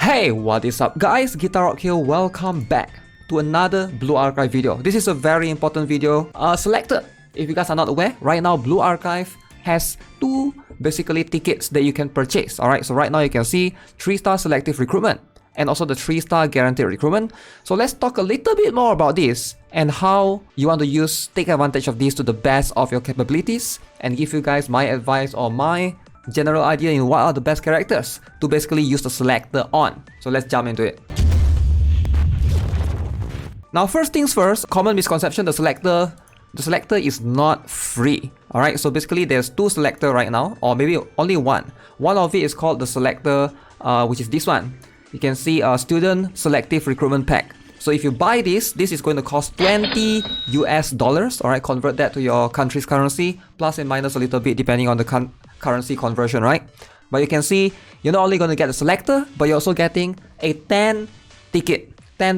Hey, what is up guys? Guitar Rock here, welcome back to another Blue Archive video. This is a very important video. Selector, if you guys are not aware, right now Blue Archive has two basically tickets that you can purchase. Alright, so right now you can see 3-star selective recruitment and also the 3-star guaranteed recruitment. So let's talk a little bit more about this and how you want to take advantage of this to the best of your capabilities and give you guys my advice or my general idea in what are the best characters to basically use the selector on. So let's jump into it. Now first things first, common misconception, the selector is not free. Alright, so basically there's two selector right now, or maybe only one. One of it is called the selector, which is this one. You can see a student selective recruitment pack. So if you buy this is going to cost $20 US. Alright, convert that to your country's currency, plus and minus a little bit depending on the currency conversion, right? But you can see you're not only going to get the selector, but you're also getting a 10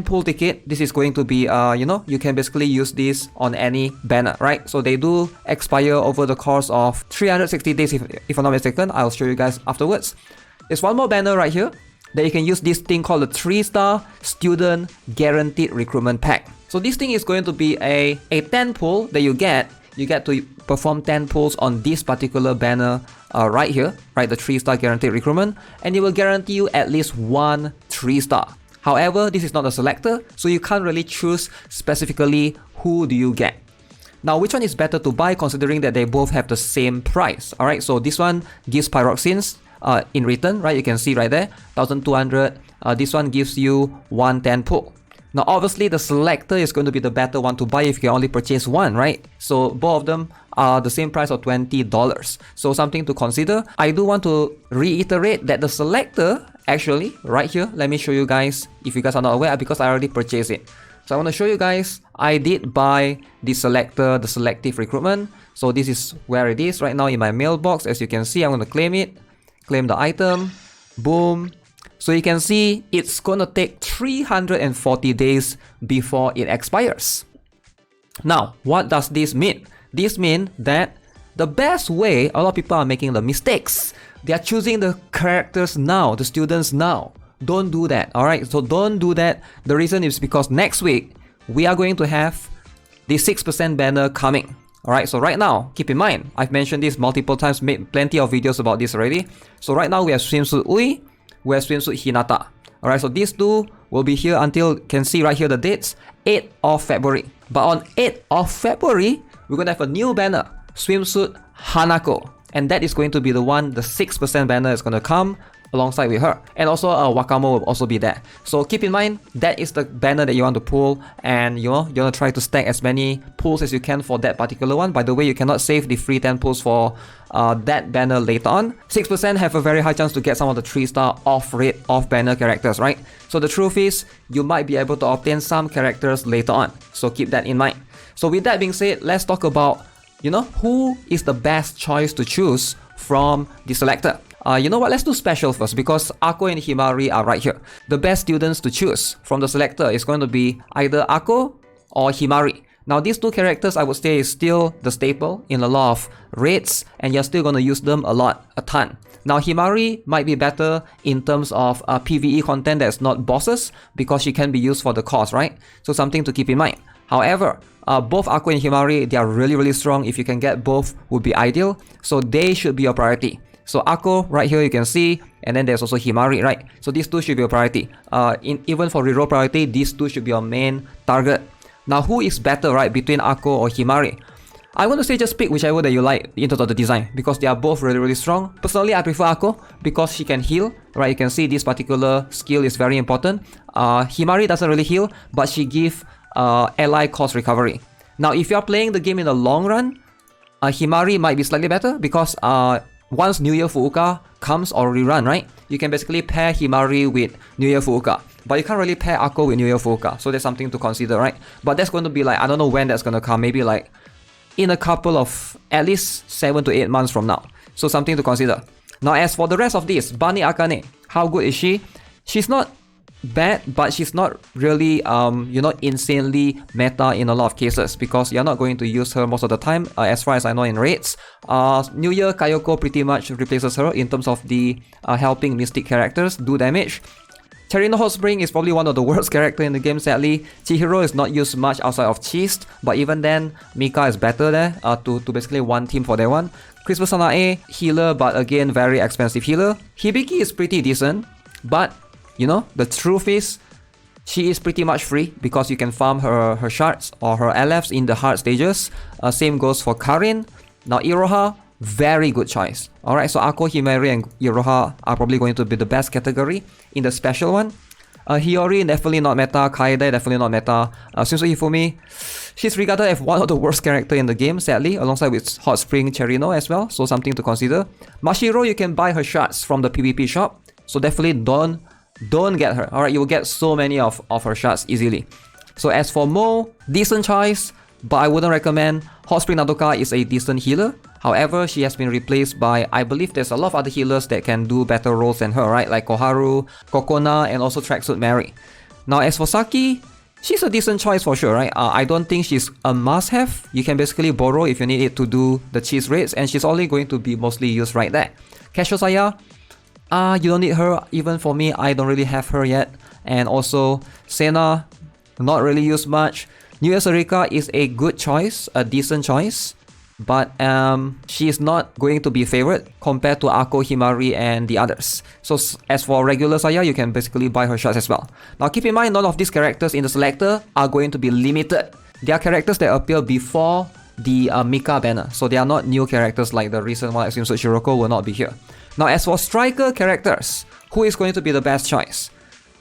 pool ticket. This is going to be you can basically use this on any banner, right? So they do expire over the course of 360 days if I'm not mistaken. I'll show you guys afterwards. There's one more banner right here that you can use this thing called the 3-star student guaranteed recruitment pack. So this thing is going to be a 10 pull that you get to perform 10 pulls on this particular banner right here, right? The 3-star guaranteed recruitment, and it will guarantee you at least one 3-star. However, this is not a selector, so you can't really choose specifically who do you get. Now, which one is better to buy considering that they both have the same price? Alright, so this one gives pyroxenes in return, right? You can see right there, 1200. This one gives you 110 pull. Now obviously the selector is going to be the better one to buy if you can only purchase one, right? So both of them are the same price of $20. So something to consider. I do want to reiterate that the selector actually right here, let me show you guys if you guys are not aware, because I already purchased it. So I want to show you guys, I did buy the selector, the selective recruitment. So this is where it is right now in my mailbox. As you can see, I'm going to claim it, claim the item, boom. So you can see it's gonna take 340 days before it expires. Now, what does this mean? This means that the best way, a lot of people are making the mistakes. They are choosing the characters now, the students now. Don't do that, alright? So don't do that. The reason is because next week, we are going to have the 6% banner coming. Alright, so right now, keep in mind, I've mentioned this multiple times, made plenty of videos about this already. So right now we have Swimsuit Ui, we have Swimsuit Hinata. Alright, so these two will be here until, can see right here the dates, 8th of February. But on 8th of February, we're going to have a new banner, Swimsuit Hanako. And that is going to be the one, the 6% banner is going to come alongside with her. And also Wakamo will also be there. So keep in mind, that is the banner that you want to pull, and you're going to try to stack as many pulls as you can for that particular one. By the way, you cannot save the free 10 pulls for that banner later on. 6% have a very high chance to get some of the 3-star off-rate, off-banner characters, right? So the truth is, you might be able to obtain some characters later on. So keep that in mind. So with that being said, let's talk about, who is the best choice to choose from the selector. You know what, let's do special first, because Ako and Himari are right here. The best students to choose from the selector is going to be either Ako or Himari. Now these two characters I would say is still the staple in a lot of raids, and you're still going to use them a ton. Now Himari might be better in terms of PvE content that's not bosses, because she can be used for the cause, right? So something to keep in mind. However, both Ako and Himari, they are really strong. If you can get both, would be ideal. So they should be your priority. So Ako right here you can see, and then there's also Himari, right? So these two should be your priority. Even for reroll priority, these two should be your main target. Now who is better, right, between Ako or Himari? I want to say just pick whichever that you like in terms of the design, because they are both really strong. Personally, I prefer Ako because she can heal, right? You can see this particular skill is very important. Himari doesn't really heal, but she gives ally cost recovery. Now if you're playing the game in the long run, Himari might be slightly better because once New Year Fuuka comes or rerun, right? You can basically pair Himari with New Year Fuuka. But you can't really pair Ako with New Year Fuuka. So that's something to consider, right? But that's going to be like, I don't know when that's going to come. Maybe like in a couple of, at least 7 to 8 months from now. So something to consider. Now as for the rest of this, Bani Akane, how good is she? She's not bad, but she's not really insanely meta in a lot of cases, because you're not going to use her most of the time, as far as I know, in raids. New Year Kayoko pretty much replaces her in terms of the helping mystic characters do damage. Cherino Hot Spring is probably one of the worst character in the game, sadly. Chihiro is not used much outside of Chist, but even then, Mika is better there to basically one team for that one. Christmas Sanae, healer, but again, very expensive healer. Hibiki is pretty decent, but, you know, the truth is, she is pretty much free because you can farm her shards or her LFs in the hard stages. Same goes for Karin. Now, Iroha, very good choice. Alright, so Ako, Himeri, and Iroha are probably going to be the best category in the special one. Hiyori, definitely not meta. Kaede, definitely not meta. Sunsu Hifumi, she's regarded as one of the worst character in the game, sadly, alongside with Hot Spring Cherino as well, so something to consider. Mashiro, you can buy her shards from the PvP shop, so definitely don't get her. Alright, you will get so many of her shards easily. So as for Mo, decent choice, but I wouldn't recommend. Hot Spring Nadoka is a decent healer. However, she has been replaced by, I believe there's a lot of other healers that can do better roles than her, right? Like Koharu, Kokona, and also Tracksuit Mary. Now as for Saki, she's a decent choice for sure, right? I don't think she's a must-have. You can basically borrow if you need it to do the cheese raids, and she's only going to be mostly used right there. Casio Saya, you don't need her. Even for me, I don't really have her yet. And also, Sena, not really used much. New Year's Erika is a good choice, a decent choice. But she is not going to be favorite compared to Ako, Himari, and the others. So as for regular Saya, you can basically buy her shards as well. Now keep in mind, none of these characters in the selector are going to be limited. They are characters that appear before the Mika banner. So they are not new characters like the recent one, like Swimsuit Shiroko will not be here. Now as for striker characters, who is going to be the best choice?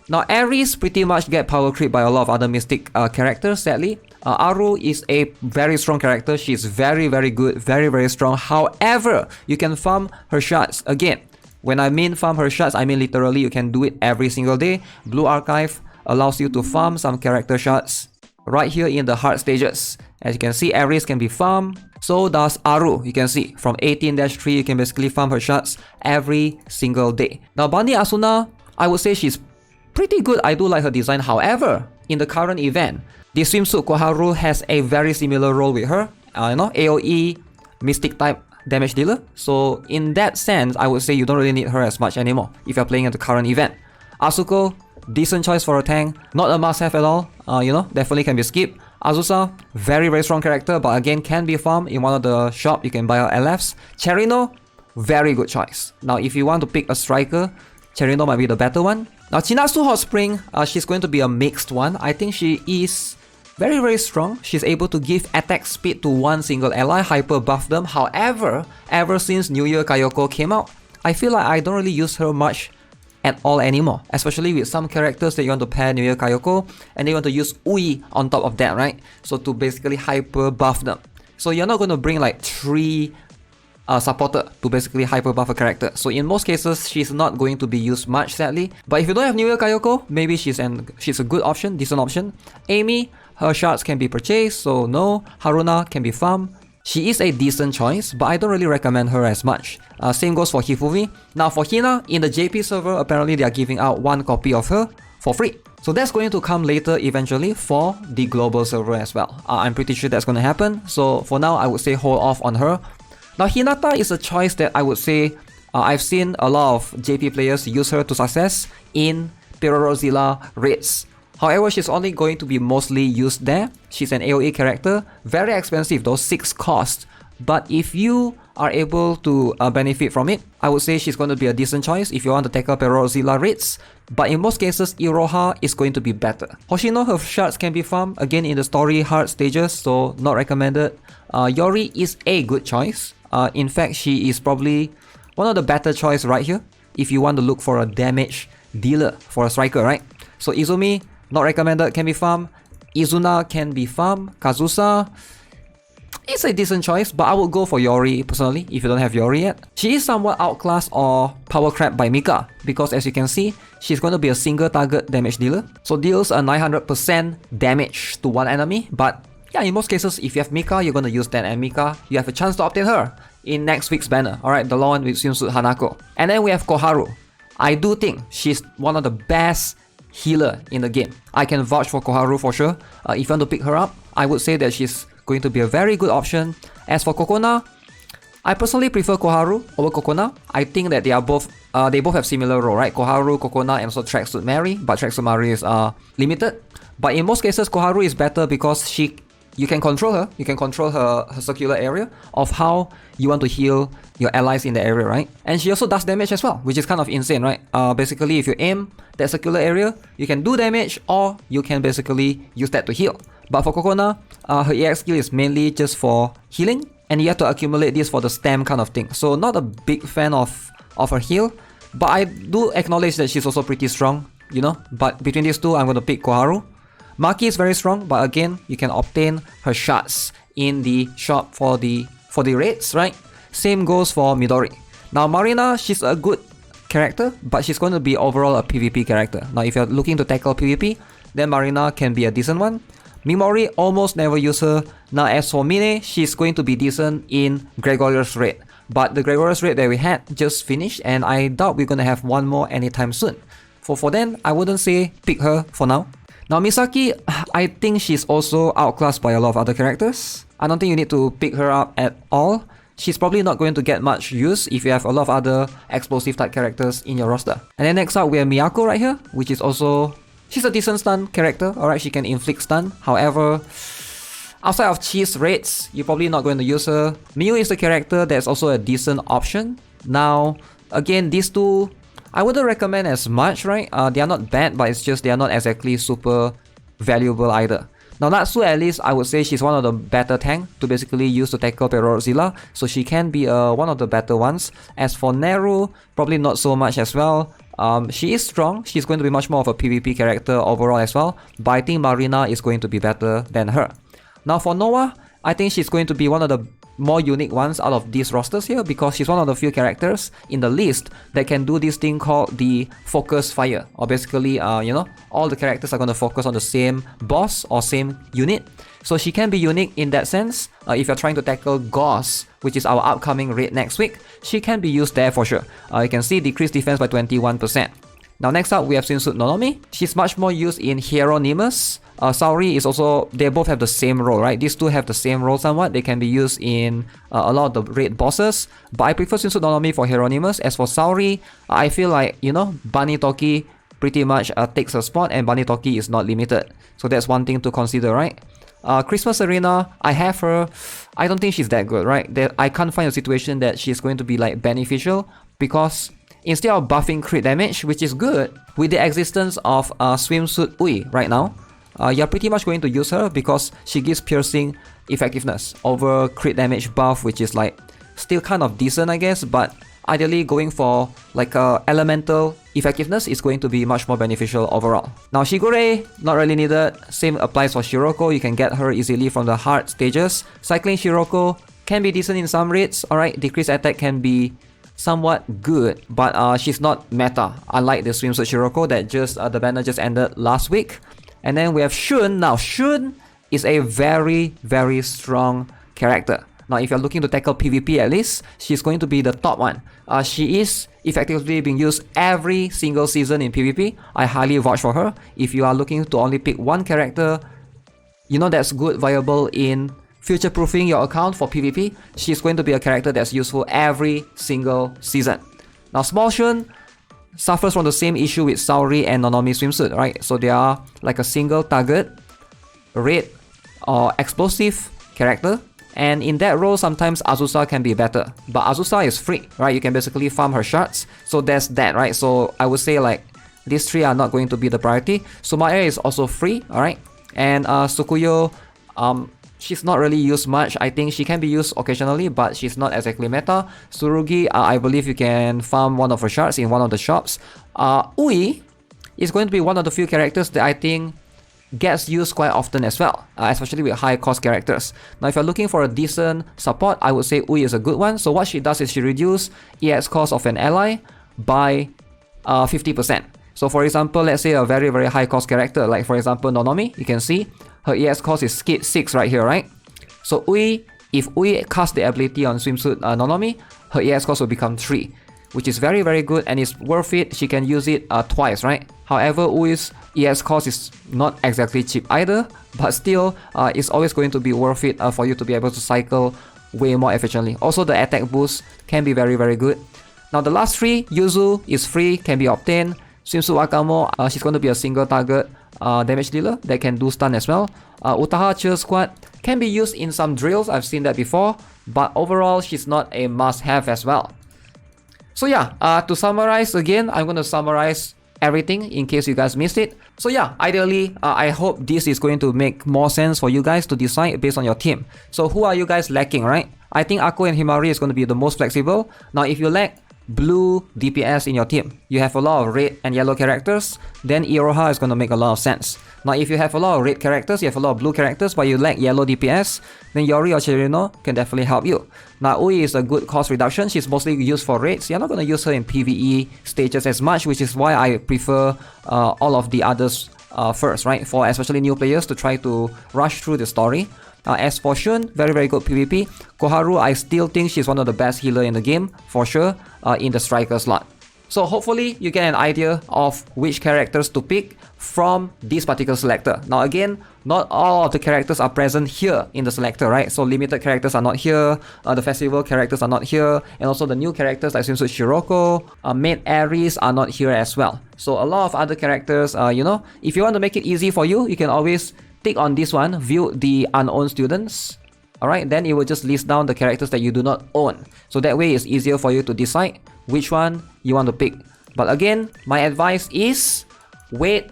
Now Ares pretty much get power creep by a lot of other mystic characters, sadly. Aru is a very strong character. She's very good, very strong. However, you can farm her shards. Again, when I mean farm her shards, I mean literally you can do it every single day. Blue Archive allows you to farm some character shards right here in the hard stages. As you can see, Ares can be farmed. So does Aru. You can see from 18-3 you can basically farm her shards every single day. Now Bandi Asuna, I would say she's pretty good. I do like her design. However, in the current event, the swimsuit Koharu has a very similar role with her. AoE, mystic type damage dealer. So in that sense, I would say you don't really need her as much anymore if you're playing at the current event. Asuko, decent choice for a tank. Not a must-have at all. Definitely can be skipped. Azusa, very strong character, but again can be farmed in one of the shop. You can buy her LFs. Cherino, very good choice. Now if you want to pick a striker, Cherino might be the better one. Now Chinatsu Hot Spring, she's going to be a mixed one. I think she is very strong. She's able to give attack speed to one single ally, hyper buff them. However, ever since New Year Kayoko came out, I feel like I don't really use her much at all anymore. Especially with some characters that you want to pair New Year Kayoko, and you want to use Ui on top of that, right? So to basically hyper buff them. So you're not going to bring like 3 supporter to basically hyper buff a character. So in most cases, she's not going to be used much, sadly. But if you don't have New Year Kayoko, maybe she's a good option, decent option. Amy, her shards can be purchased, so no. Haruna can be farmed. She is a decent choice, but I don't really recommend her as much. Same goes for Hifumi. Now for Hina, in the JP server, apparently they are giving out 1 copy of her for free. So that's going to come later eventually for the global server as well. I'm pretty sure that's going to happen. So for now, I would say hold off on her. Now Hinata is a choice that I would say I've seen a lot of JP players use her to success in Pirorozilla raids. However, she's only going to be mostly used there. She's an AoE character, very expensive though, 6 cost. But if you are able to benefit from it, I would say she's going to be a decent choice if you want to tackle Pirorozilla raids. But in most cases, Iroha is going to be better. Hoshino, her shards can be farmed again in the story hard stages, so not recommended. Yori is a good choice. In fact, she is probably one of the better choice right here if you want to look for a damage dealer for a striker, right? So Izumi, not recommended, can be farmed. Izuna can be farmed. Kazusa, it's a decent choice, but I would go for Yori personally if you don't have Yori yet. She is somewhat outclassed or power crept by Mika because as you can see, she's going to be a single target damage dealer. So deals a 900% damage to one enemy, but yeah, in most cases, if you have Mika, you're going to use that, and Mika, you have a chance to obtain her in next week's banner. Alright, the one with swimsuit Hanako. And then we have Koharu. I do think she's one of the best healer in the game. I can vouch for Koharu for sure. If you want to pick her up, I would say that she's going to be a very good option. As for Kokona, I personally prefer Koharu over Kokona. I think that they both have similar role, right? Koharu, Kokona, and also Tracksuit Mary, but Tracksuit Mary is limited. But in most cases, Koharu is better because you can control her. You can control her circular area of how you want to heal your allies in the area, right? And she also does damage as well, which is kind of insane, right? Basically, if you aim that circular area, you can do damage or you can basically use that to heal. But for Kokona, her EX skill is mainly just for healing, and you have to accumulate this for the stam kind of thing. So not a big fan of her heal, but I do acknowledge that she's also pretty strong, you know. But between these two, I'm going to pick Koharu. Maki is very strong, but again, you can obtain her shards in the shop for the raids, right? Same goes for Midori. Now Marina, she's a good character, but she's going to be overall a PvP character. Now if you're looking to tackle PvP, then Marina can be a decent one. Mimori, almost never use her. Now as for Mine, she's going to be decent in Gregorius raid. But the Gregorius raid that we had just finished, and I doubt we're gonna have one more anytime soon. For then, I wouldn't say pick her for now. Now Misaki, I think she's also outclassed by a lot of other characters. I don't think you need to pick her up at all. She's probably not going to get much use if you have a lot of other explosive type characters in your roster. And then next up we have Miyako right here, which is also... she's a decent stun character, alright, she can inflict stun. However, outside of cheese raids, you're probably not going to use her. Miu is the character that's also a decent option. Now, again, these two, I wouldn't recommend as much, right? They are not bad, but it's just they are not exactly super valuable either. Now Natsu, at least, I would say she's one of the better tank to basically use to tackle Perorzilla, so she can be one of the better ones. As for Neru, probably not so much as well. She is strong, she's going to be much more of a PvP character overall as well, but I think Marina is going to be better than her. Now for Noah, I think she's going to be one of the more unique ones out of these rosters here, because she's one of the few characters in the list that can do this thing called the focus fire, or basically you know, all the characters are going to focus on the same boss or same unit. So she can be unique in that sense. If you're trying to tackle Gauss, which is our upcoming raid next week, she can be used there for sure. You can see decreased defense by 21%. Now next up we have Swimsuit Nonomi. She's much more used in Hieronymus. Saori is also, they both have the same role, right? These two have the same role somewhat. They can be used in a lot of the raid bosses, but I prefer Swimsuit Nonomi for Hieronymus. As for Saori, I feel like, you know, Bunny Toki pretty much takes her spot, and Bunny Toki is not limited. So that's one thing to consider, right? Christmas Arena, I have her. I don't think she's that good, right? I can't find a situation that she's going to be like beneficial, because instead of buffing crit damage, which is good, with the existence of Swimsuit Ui right now, you're pretty much going to use her because she gives piercing effectiveness over crit damage buff, which is like still kind of decent, I guess, but ideally going for like elemental effectiveness is going to be much more beneficial overall. Now Shigure, not really needed. Same applies for Shiroko. You can get her easily from the hard stages. Cycling Shiroko can be decent in some raids, alright. Decreased attack can be somewhat good, but she's not meta, unlike the Swimsuit Shiroko that just the banner just ended last week. And then we have Shun. Now Shun is a very, very strong character. Now if you're looking to tackle PvP at least, she's going to be the top one. She is effectively being used every single season in PvP. I highly vouch for her. If you are looking to only pick one character, you know, that's good, viable in future-proofing your account for PvP, she's going to be a character that's useful every single season. Now Small Shun suffers from the same issue with Saori and Nonomi Swimsuit, right? So they are like a single target, raid or explosive character. And in that role, sometimes Azusa can be better. But Azusa is free, right? You can basically farm her shards. So there's that, right? So I would say like these three are not going to be the priority. Sumae is also free, alright? And Sukuyo, she's not really used much. I think she can be used occasionally, but she's not exactly meta. Tsurugi, I believe you can farm one of her shards in one of the shops. Ui is going to be one of the few characters that I think gets used quite often as well, especially with high cost characters. Now if you're looking for a decent support, I would say Ui is a good one. So what she does is she reduces EX cost of an ally by 50%. So for example, let's say a very, very high cost character, like for example Nonomi, you can see her EX cost is 6 right here, right? So Ui, if Ui casts the ability on Swimsuit Nonomi, her EX cost will become 3, which is very, very good and it's worth it. She can use it twice, right? However, Ui's EX cost is not exactly cheap either, but still, it's always going to be worth it for you to be able to cycle way more efficiently. Also, the attack boost can be very, very good. Now, the last 3, Yuzu is free, can be obtained. Swimsuit Akamo, she's going to be a single target damage dealer that can do stun as well. Utaha Chill Squad can be used in some drills, I've seen that before, but overall she's not a must-have as well. So yeah, to summarize again, I'm going to summarize everything in case you guys missed it. So yeah, ideally, I hope this is going to make more sense for you guys to decide based on your team. So who are you guys lacking, right? I think Akko and Himari is going to be the most flexible. Now, if you lack blue DPS in your team, you have a lot of red and yellow characters, then Iroha is going to make a lot of sense. Now, if you have a lot of red characters, you have a lot of blue characters, but you lack yellow DPS, then Yori or Chirino can definitely help you. Now, Ui is a good cost reduction. She's mostly used for raids. You're not going to use her in PvE stages as much, which is why I prefer all of the others first, right? For especially new players to try to rush through the story. As for Shun, very, very good PvP. Koharu, I still think she's one of the best healer in the game, for sure, in the striker slot. So hopefully you get an idea of which characters to pick from this particular selector. Now again, not all of the characters are present here in the selector, right? So limited characters are not here, the festival characters are not here, and also the new characters like Swimsuit Shiroko, Maid Aries are not here as well. So a lot of other characters, you know, if you want to make it easy for you, you can always tick on this one, view the unowned students. Alright, then it will just list down the characters that you do not own. So that way it's easier for you to decide which one you want to pick. But again, my advice is wait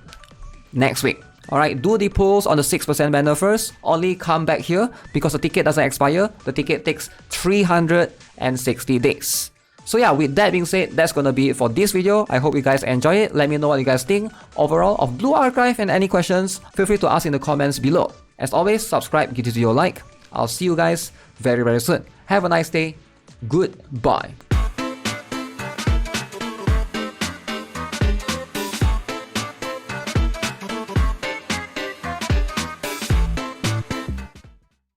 next week. Alright, do the polls on the 6% banner first. Only come back here because the ticket doesn't expire. The ticket takes 360 days. So yeah, with that being said, that's gonna be it for this video. I hope you guys enjoy it. Let me know what you guys think overall of Blue Archive, and any questions, feel free to ask in the comments below. As always, subscribe, give this video a like. I'll see you guys very, very soon. Have a nice day. Goodbye.